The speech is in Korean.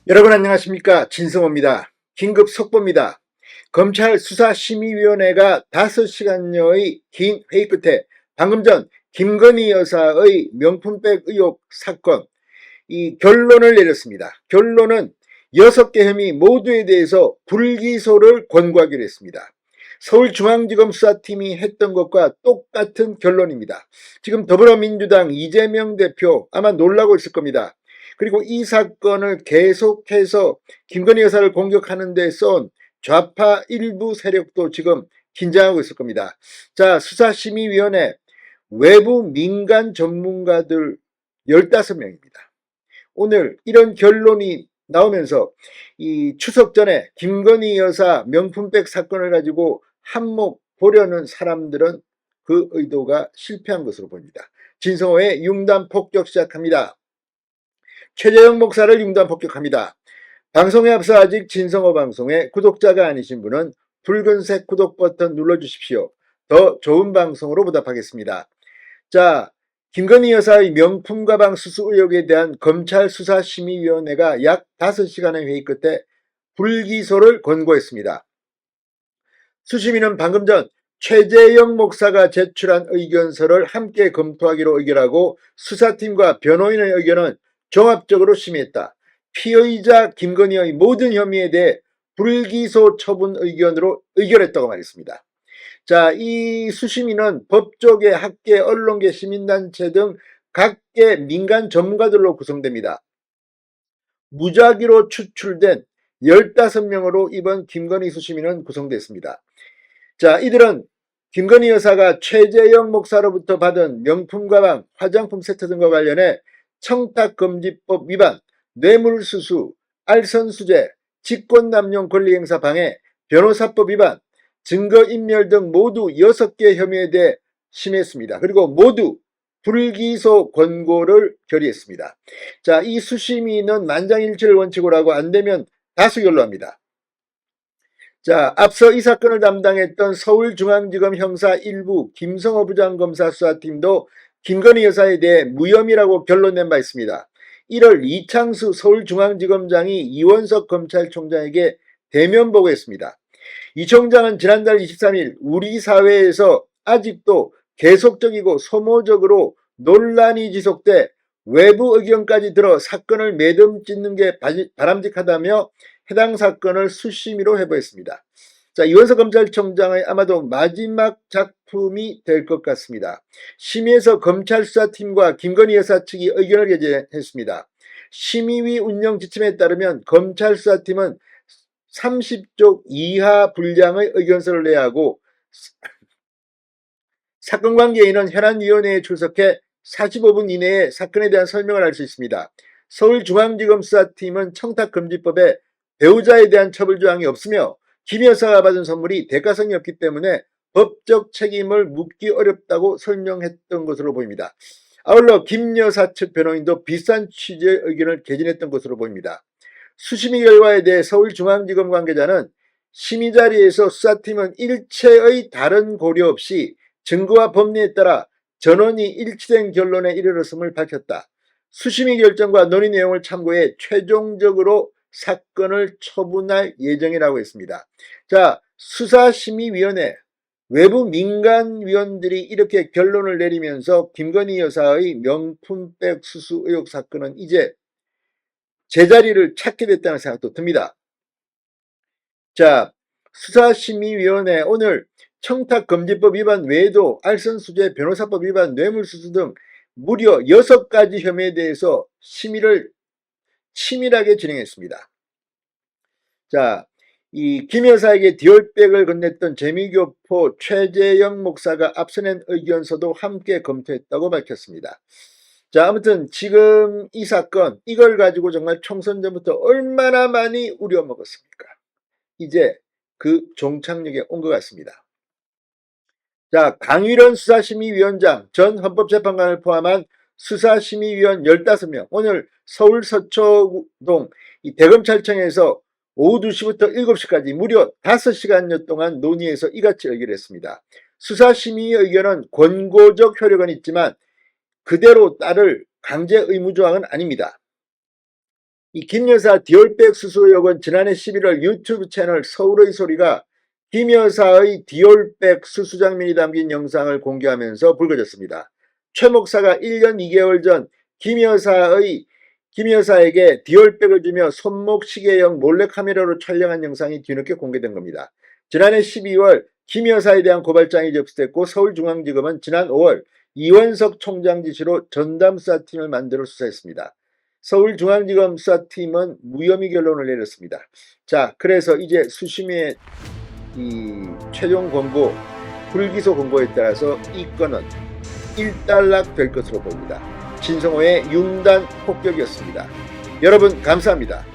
여러분 안녕하십니까? 진성호입니다. 긴급 속보입니다. 검찰 수사심의위원회가 5시간여의 긴 회의 끝에 방금 전 김건희 여사의 명품백 의혹 사건 이 결론을 내렸습니다. 결론은 6개 혐의 모두에 대해서 불기소를 권고하기로 했습니다. 서울중앙지검 수사팀이 했던 것과 똑같은 결론입니다. 지금 더불어민주당 이재명 대표 아마 놀라고 있을 겁니다. 그리고 이 사건을 계속해서 김건희 여사를 공격하는 데 쏜 좌파 일부 세력도 지금 긴장하고 있을 겁니다. 자, 수사심의위원회 외부 민간 전문가들 15명입니다. 오늘 이런 결론이 나오면서 이 추석 전에 김건희 여사 명품백 사건을 가지고 한몫 보려는 사람들은 그 의도가 실패한 것으로 보입니다. 진성호의 융단 폭격 시작합니다. 최재형 목사를 융단 폭격합니다. 방송에 앞서 아직 진성호 방송에 구독자가 아니신 분은 붉은색 구독 버튼 눌러주십시오. 더 좋은 방송으로 보답하겠습니다. 자, 김건희 여사의 명품 가방 수수 의혹에 대한 검찰 수사심의위원회가 약 5시간의 회의 끝에 불기소를 권고했습니다. 수심위는 방금 전 최재형 목사가 제출한 의견서를 함께 검토하기로 의결하고 수사팀과 변호인의 의견은 종합적으로 심의했다. 피의자 김건희의 모든 혐의에 대해 불기소 처분 의견으로 의결했다고 말했습니다. 자, 이 수심위는 법조계, 학계, 언론계, 시민단체 등 각계 민간 전문가들로 구성됩니다. 무작위로 추출된 15명으로 이번 김건희 수심위는 구성됐습니다. 자, 이들은 김건희 여사가 최재형 목사로부터 받은 명품 가방, 화장품 세트 등과 관련해 청탁금지법 위반, 뇌물수수, 알선수재, 직권남용 권리행사 방해, 변호사법 위반, 증거인멸 등 모두 6개 혐의에 대해 심의했습니다. 그리고 모두 불기소 권고를 결의했습니다. 자, 이 수심위는 만장일치를 원칙으로 하고 안되면 다수결로 합니다. 자, 앞서 이 사건을 담당했던 서울중앙지검 형사 1부 김성호 부장검사 수사팀도 김건희 여사에 대해 무혐의라고 결론낸 바 있습니다. 1월 이창수 서울중앙지검장이 이원석 검찰총장에게 대면 보고했습니다. 이 총장은 지난달 23일 우리 사회에서 아직도 계속적이고 소모적으로 논란이 지속돼 외부 의견까지 들어 사건을 매듭짓는 게 바람직하다며 해당 사건을 수심위로 해부했습니다. 자, 이원석 검찰총장의 아마도 마지막 작품이 될 것 같습니다. 심의에서 검찰 수사팀과 김건희 여사 측이 의견을 개진했습니다. 심의위 운영 지침에 따르면 검찰 수사팀은 30쪽 이하 분량의 의견서를 내야 하고 사건 관계인은 현안위원회에 출석해 45분 이내에 사건에 대한 설명을 할 수 있습니다. 서울중앙지검 수사팀은 청탁금지법에 배우자에 대한 처벌조항이 없으며 김 여사가 받은 선물이 대가성이 없기 때문에 법적 책임을 묻기 어렵다고 설명했던 것으로 보입니다. 아울러 김 여사 측 변호인도 비슷한 취지의 의견을 개진했던 것으로 보입니다. 수심위 결과에 대해 서울중앙지검 관계자는 심의 자리에서 수사팀은 일체의 다른 고려 없이 증거와 법리에 따라 전원이 일치된 결론에 이르렀음을 밝혔다. 수심위 결정과 논의 내용을 참고해 최종적으로 사건을 처분할 예정이라고 했습니다. 자, 수사심의위원회 외부 민간위원들이 이렇게 결론을 내리면서 김건희 여사의 명품백 수수 의혹 사건은 이제 제자리를 찾게 됐다는 생각도 듭니다. 자, 수사심의위원회 오늘 청탁금지법 위반 외에도 알선수재, 변호사법 위반, 뇌물수수 등 무려 6가지 혐의에 대해서 심의를 치밀하게 진행했습니다. 자, 이 김 여사에게 디올백을 건넸던 재미교포 최재형 목사가 앞서 낸 의견서도 함께 검토했다고 밝혔습니다. 자, 아무튼 지금 이 사건 이걸 가지고 정말 총선 전부터 얼마나 많이 우려먹었습니까? 이제 그 종착역에 온 것 같습니다. 자, 강일원 수사심의위원장, 전 헌법재판관을 포함한 수사심의위원 15명 오늘 서울 서초동 이 대검찰청에서 오후 2시부터 7시까지 무려 5시간여 동안 논의해서 이같이 의결했습니다. 수사심의 의견은 권고적 효력은 있지만 그대로 따를 강제 의무 조항은 아닙니다. 이 김 여사 디올백 수수 의혹은 지난해 11월 유튜브 채널 서울의 소리가 김 여사의 디올백 수수 장면이 담긴 영상을 공개하면서 불거졌습니다. 최 목사가 1년 2개월 전 김 여사에게 디올백을 주며 손목 시계형 몰래카메라로 촬영한 영상이 뒤늦게 공개된 겁니다. 지난해 12월 김 여사에 대한 고발장이 접수됐고 서울중앙지검은 지난 5월 이원석 총장 지시로 전담 수사팀을 만들어 수사했습니다. 서울중앙지검 수사팀은 무혐의 결론을 내렸습니다. 자, 그래서 이제 수심의 이 최종 권고, 불기소 권고에 따라서 이 건은 일단락 될 것으로 보입니다. 진성호의 융단 폭격이었습니다. 여러분 감사합니다.